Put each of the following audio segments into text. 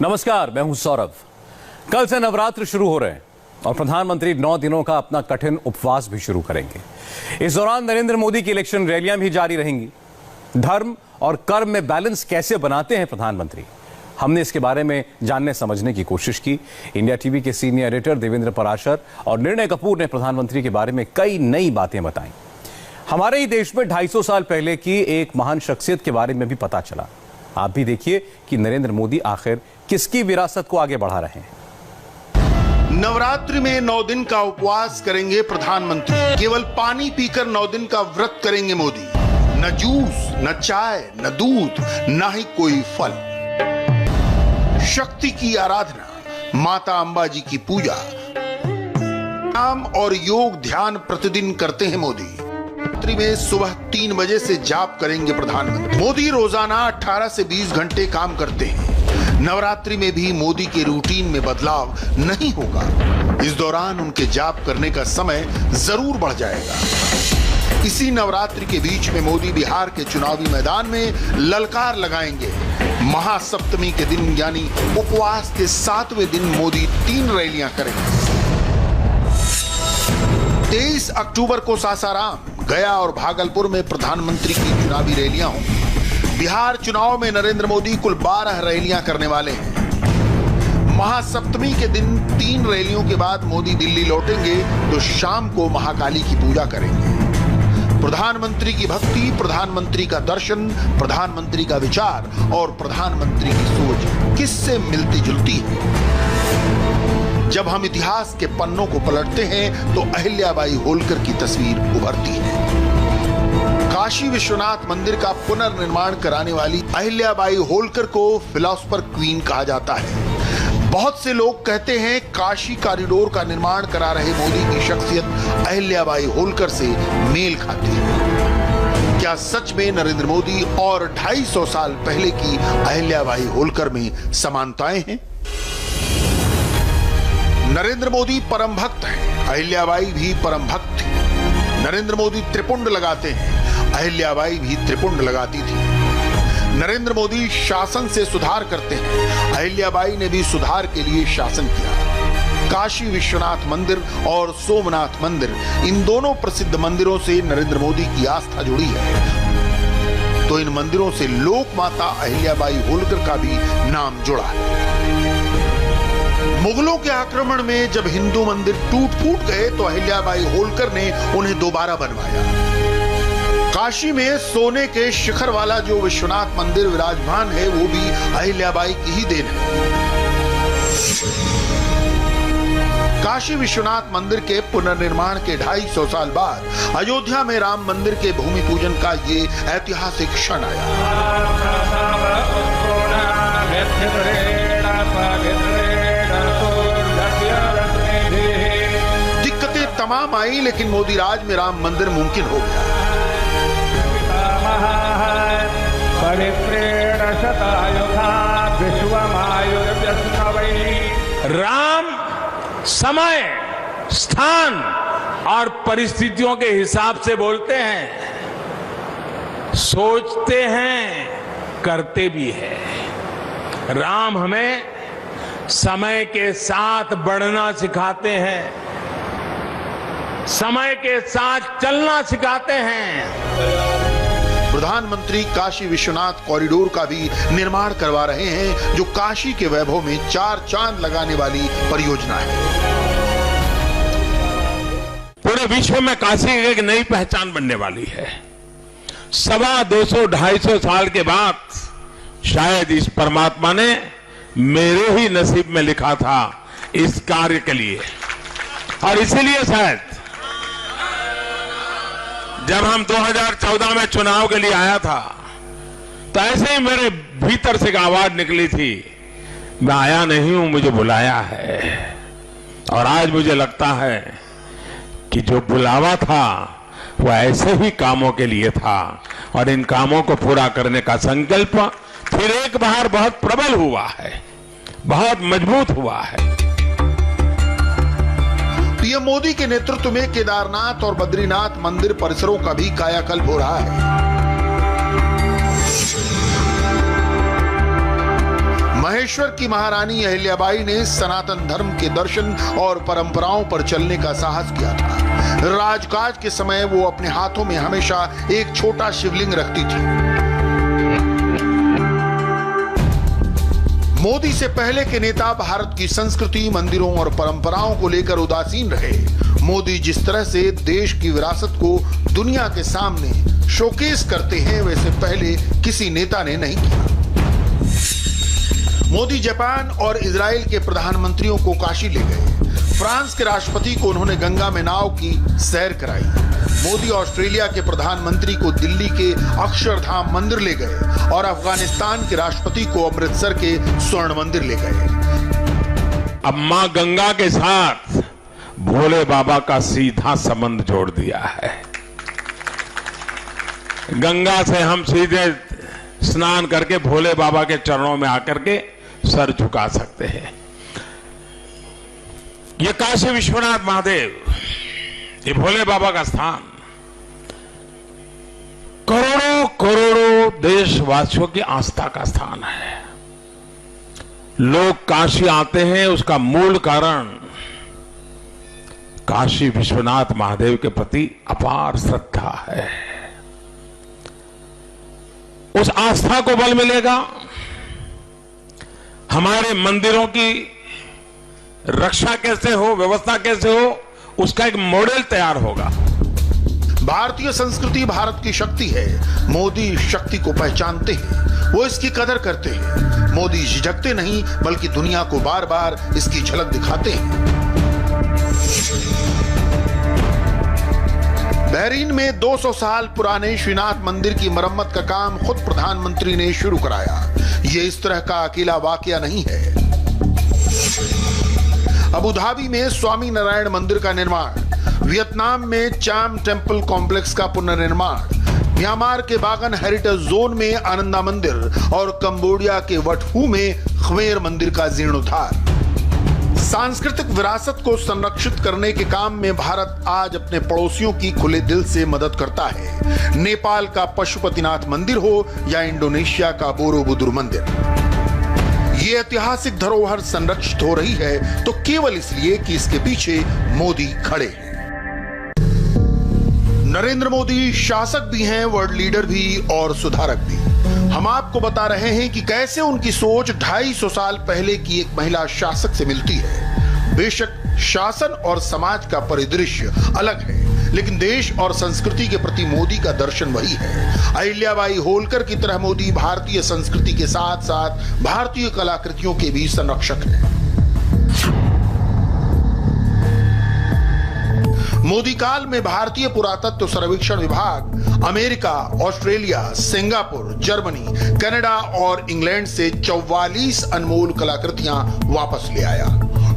नमस्कार, मैं हूं सौरभ। कल से नवरात्र शुरू हो रहे हैं और प्रधानमंत्री 9 दिनों का अपना कठिन उपवास भी शुरू करेंगे। इस दौरान नरेंद्र मोदी की इलेक्शन रैलियां भी जारी रहेंगी। धर्म और कर्म में बैलेंस कैसे बनाते हैं प्रधानमंत्री, हमने इसके बारे में जानने समझने की कोशिश की। इंडिया टीवी के सीनियर एडिटर देवेंद्र पराशर और निर्णय कपूर ने प्रधानमंत्री के बारे में कई नई बातें बताई। हमारे ही देश में 250 साल पहले की एक महान शख्सियत के बारे में भी पता चला। आप भी देखिए कि नरेंद्र मोदी आखिर किसकी विरासत को आगे बढ़ा रहे हैं। नवरात्रि में 9 दिन का उपवास करेंगे प्रधानमंत्री। केवल पानी पीकर 9 दिन का व्रत करेंगे मोदी। न जूस, न चाय, न दूध, न ही कोई फल। शक्ति की आराधना, माता अंबा जी की पूजा, नाम और योग ध्यान प्रतिदिन करते हैं मोदी। नवरात्रि में सुबह 3 बजे से जाप करेंगे प्रधानमंत्री। मोदी रोजाना 18 से 20 घंटे काम करते हैं। नवरात्रि में भी मोदी के रूटीन में बदलाव नहीं होगा। इस दौरान उनके जाप करने का समय जरूर बढ़ जाएगा। इसी नवरात्रि के बीच में मोदी बिहार के चुनावी मैदान में ललकार लगाएंगे। महासप्तमी के दिन यानी उपवास के 7वें दिन मोदी 3 रैलियां करेंगे। 23 अक्टूबर को सासाराम, गया और भागलपुर में प्रधानमंत्री की चुनावी रैलियां होंगी। बिहार चुनाव में नरेंद्र मोदी कुल 12 रैलियां करने वाले हैं। महासप्तमी के दिन 3 रैलियों के बाद मोदी दिल्ली लौटेंगे तो शाम को महाकाली की पूजा करेंगे। प्रधानमंत्री की भक्ति, प्रधानमंत्री का दर्शन, प्रधानमंत्री का विचार और प्रधानमंत्री की सोच किससे मिलती जुलती है? जब हम इतिहास के पन्नों को पलटते हैं तो अहिल्याबाई होलकर की तस्वीर उभरती है। काशी विश्वनाथ मंदिर का पुनर्निर्माण कराने वाली अहिल्याबाई होलकर को फिलोसोफर क्वीन कहा जाता है। बहुत से लोग कहते हैं काशी कॉरिडोर का निर्माण करा रहे मोदी की शख्सियत अहिल्याबाई होलकर से मेल खाती है। क्या सच में नरेंद्र मोदी और 250 साल पहले की अहिल्याबाई होलकर में समानताएं हैं? नरेंद्र मोदी परम भक्त हैं, अहिल्याबाई भी परम भक्त थी। नरेंद्र मोदी त्रिपुंड लगाते हैं, अहिल्याबाई भी त्रिपुंड लगाती थी। नरेंद्र मोदी शासन से सुधार करते हैं, अहिल्याबाई ने भी सुधार के लिए शासन किया। काशी विश्वनाथ मंदिर और सोमनाथ मंदिर, इन दोनों प्रसिद्ध मंदिरों से नरेंद्र मोदी की आस्था जुड़ी है, तो इन मंदिरों से लोक माता अहिल्याबाई होलकर का भी नाम जुड़ा है। मुगलों के आक्रमण में जब हिंदू मंदिर टूट फूट गए तो अहिल्याबाई होलकर ने उन्हें दोबारा बनवाया। काशी में सोने के शिखर वाला जो विश्वनाथ मंदिर विराजमान है वो भी अहिल्याबाई की ही देन है। काशी विश्वनाथ मंदिर के पुनर्निर्माण के 250 साल बाद अयोध्या में राम मंदिर के भूमि पूजन का ये ऐतिहासिक क्षण आया। दिक्कतें तमाम आई लेकिन मोदी राज में राम मंदिर मुमकिन हो गया। राम समय, स्थान और परिस्थितियों के हिसाब से बोलते हैं, सोचते हैं, करते भी हैं। राम हमें समय के साथ बढ़ना सिखाते हैं, समय के साथ चलना सिखाते हैं। प्रधानमंत्री काशी विश्वनाथ कॉरिडोर का भी निर्माण करवा रहे हैं, जो काशी के वैभव में 4 चांद लगाने वाली परियोजना है। पूरे विश्व में काशी एक नई पहचान बनने वाली है। 250 साल के बाद शायद इस परमात्मा ने मेरे ही नसीब में लिखा था इस कार्य के लिए, और इसीलिए शायद जब हम 2014 में चुनाव के लिए आया था तो ऐसे ही मेरे भीतर से एक आवाज निकली थी, मैं आया नहीं हूं, मुझे बुलाया है। और आज मुझे लगता है कि जो बुलावा था वो ऐसे ही कामों के लिए था, और इन कामों को पूरा करने का संकल्प फिर एक बार बहुत प्रबल हुआ है, बहुत मजबूत हुआ है। पीएम मोदी के नेतृत्व में केदारनाथ और बद्रीनाथ मंदिर परिसरों का भी कायाकल्प हो रहा है। महेश्वर की महारानी अहिल्याबाई ने सनातन धर्म के दर्शन और परंपराओं पर चलने का साहस किया था। राजकाज के समय वो अपने हाथों में हमेशा एक छोटा शिवलिंग रखती थी। मोदी से पहले के नेता भारत की संस्कृति, मंदिरों और परंपराओं को लेकर उदासीन रहे। मोदी जिस तरह से देश की विरासत को दुनिया के सामने शोकेस करते हैं, वैसे पहले किसी नेता ने नहीं किया। मोदी जापान और इजराइल के प्रधानमंत्रियों को काशी ले गए। फ्रांस के राष्ट्रपति को उन्होंने गंगा में नाव की सैर कराई। मोदी ऑस्ट्रेलिया के प्रधानमंत्री को दिल्ली के अक्षरधाम मंदिर ले गए और अफगानिस्तान के राष्ट्रपति को अमृतसर के स्वर्ण मंदिर ले गए। अब मां गंगा के साथ भोले बाबा का सीधा संबंध जोड़ दिया है। गंगा से हम सीधे स्नान करके भोले बाबा के चरणों में आकर के सर झुका सकते हैं। ये काशी विश्वनाथ महादेव, ये भोले बाबा का स्थान करोड़ों करोड़ों देशवासियों की आस्था का स्थान है। लोग काशी आते हैं, उसका मूल कारण काशी विश्वनाथ महादेव के प्रति अपार श्रद्धा है। उस आस्था को बल मिलेगा, हमारे मंदिरों की रक्षा कैसे हो, व्यवस्था कैसे हो, उसका एक मॉडल तैयार होगा। भारतीय संस्कृति भारत की शक्ति है। मोदी शक्ति को पहचानते हैं, वो इसकी कदर करते हैं। मोदी झिझकते नहीं, बल्कि दुनिया को बार बार इसकी झलक दिखाते हैं। बहरीन में 200 साल पुराने श्रीनाथ मंदिर की मरम्मत का काम खुद प्रधानमंत्री ने शुरू कराया। ये इस तरह का अकेला वाकया नहीं है। अबू धाबी में स्वामी नारायण मंदिर का निर्माण, वियतनाम में चाम टेम्पल कॉम्प्लेक्स का पुनर्निर्माण, म्यांमार के बागन हेरिटेज जोन में आनंदा मंदिर और कंबोडिया के वटहू में खमेर मंदिर का जीर्णोद्धार। सांस्कृतिक विरासत को संरक्षित करने के काम में भारत आज अपने पड़ोसियों की खुले दिल से मदद करता है। नेपाल का पशुपतिनाथ मंदिर हो या इंडोनेशिया का बोरोबुदुर मंदिर, ये ऐतिहासिक धरोहर संरक्षित हो रही है तो केवल इसलिए कि इसके पीछे मोदी खड़े हैं। नरेंद्र मोदी शासक भी हैं, वर्ल्ड लीडर भी और सुधारक भी। हम आपको बता रहे हैं कि कैसे उनकी सोच 250 साल पहले की एक महिला शासक से मिलती है। बेशक शासन और समाज का परिदृश्य अलग है, लेकिन देश और संस्कृति के प्रति मोदी का दर्शन वही है। अहिल्याबाई होलकर की तरह मोदी भारतीय संस्कृति के साथ साथ भारतीय कलाकृतियों के भी संरक्षक हैं। मोदी काल में भारतीय पुरातत्व सर्वेक्षण विभाग America, Australia, Singapore, Germany, Canada और इंग्लैंड से 44 अनमोल कलाकृतियां वापस ले आया।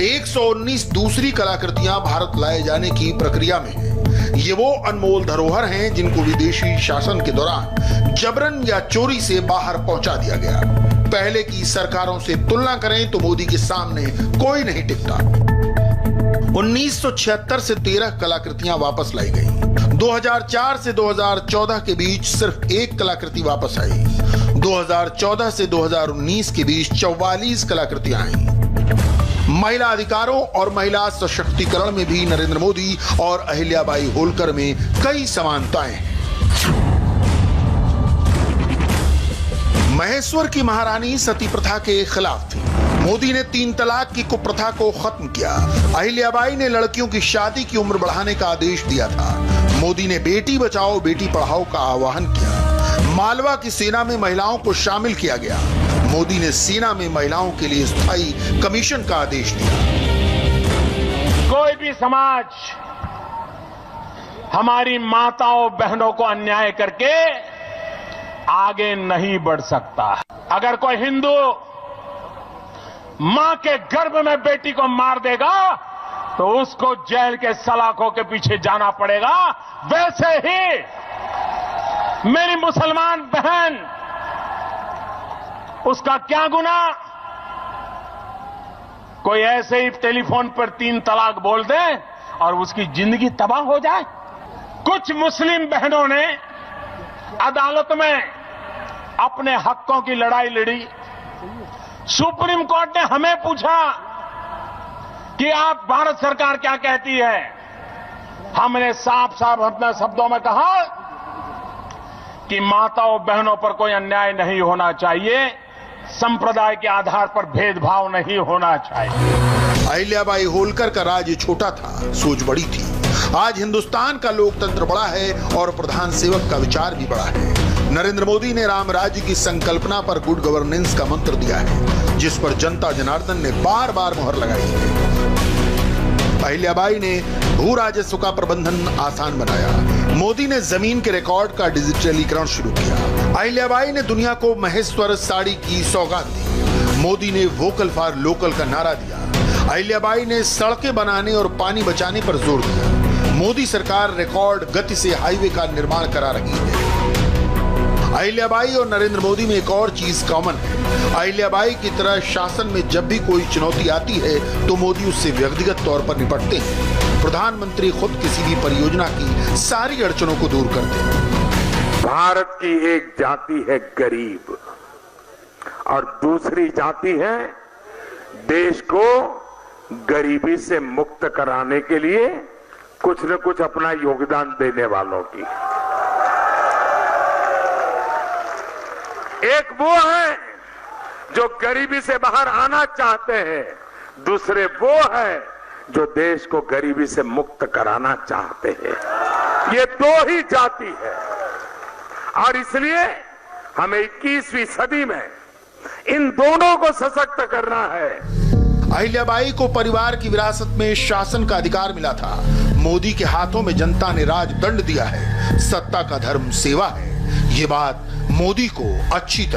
119 दूसरी कलाकृतियां भारत लाए जाने की प्रक्रिया में हैं। ये वो अनमोल धरोहर हैं जिनको विदेशी शासन के दौरान जबरन या चोरी से बाहर पहुंचा दिया गया। पहले की सरकारों से तुलना करें तो मोदी के सामने कोई नहीं टिकता। 1976 से 13 कलाकृतियां वापस लाई गई। 2004 से 2014 के बीच सिर्फ एक कलाकृति वापस आई। 2014 से 2019 के बीच 44 कलाकृतियां आई। महिला अधिकारों और महिला सशक्तिकरण में भी नरेंद्र मोदी और अहिल्याबाई होलकर में कई समानताएं हैं। महेश्वर की महारानी सती प्रथा के खिलाफ थी। मोदी ने 3 तलाक की कुप्रथा को खत्म किया। अहिल्याबाई ने लड़कियों की शादी की उम्र बढ़ाने का आदेश दिया था। मोदी ने बेटी बचाओ बेटी पढ़ाओ का आह्वान किया। मालवा की सेना में महिलाओं को शामिल किया गया। मोदी ने सेना में महिलाओं के लिए स्थायी कमीशन का आदेश दिया। कोई भी समाज हमारी माताओं बहनों को अन्याय करके आगे नहीं बढ़ सकता। अगर कोई हिंदू मां के गर्भ में बेटी को मार देगा तो उसको जेल के सलाखों के पीछे जाना पड़ेगा। वैसे ही मेरी मुसलमान बहन, उसका क्या गुनाह? कोई ऐसे ही टेलीफोन पर 3 तलाक बोल दे और उसकी जिंदगी तबाह हो जाए। कुछ मुस्लिम बहनों ने अदालत में अपने हकों की लड़ाई लड़ी, सुप्रीम कोर्ट ने हमें पूछा कि आप भारत सरकार क्या कहती है। हमने साफ साफ अपने शब्दों में कहा कि माताओं बहनों पर कोई अन्याय नहीं होना चाहिए, संप्रदाय के आधार पर भेदभाव नहीं होना चाहिए। अहिल्याबाई होलकर का राज्य छोटा था, सोच बड़ी थी। आज हिंदुस्तान का लोकतंत्र बड़ा है और प्रधान सेवक का विचार भी बड़ा है। नरेंद्र मोदी ने राम राज्य की संकल्पना पर गुड गवर्नेंस का मंत्र दिया है, जिस पर जनता जनार्दन ने बार बार मुहर लगाई है। अहिल्याबाई ने भू राजस्व का प्रबंधन आसान बनाया। मोदी ने जमीन के रिकॉर्ड का डिजिटलीकरण शुरू किया। अहिल्याबाई ने दुनिया को महेश्वर साड़ी की सौगात दी। मोदी ने वोकल फॉर लोकल का नारा दिया। अहिल्याबाई ने सड़कें बनाने और पानी बचाने पर जोर दिया। मोदी सरकार रिकॉर्ड गति से हाईवे का निर्माण करा रही है। अहिल्याबाई और नरेंद्र मोदी में एक और चीज कॉमन है। अहिल्याबाई की तरह शासन में जब भी कोई चुनौती आती है तो मोदी उससे व्यक्तिगत तौर पर निपटते हैं। प्रधानमंत्री खुद किसी भी परियोजना की सारी अड़चनों को दूर करते हैं। भारत की एक जाति है गरीब और दूसरी जाति है देश को गरीबी से मुक्त कराने के लिए कुछ न कुछ अपना योगदान देने वालों की। एक वो है जो गरीबी से बाहर आना चाहते हैं, दूसरे वो है जो देश को गरीबी से मुक्त कराना चाहते हैं। ये दो ही जाति है और इसलिए हमें 21वीं सदी में इन दोनों को सशक्त करना है। अहिल्याबाई को परिवार की विरासत में शासन का अधिकार मिला था। मोदी के हाथों में जनता ने राजदंड दिया है। सत्ता का धर्म सेवा है। ये बात मोदी को अच्छी तरह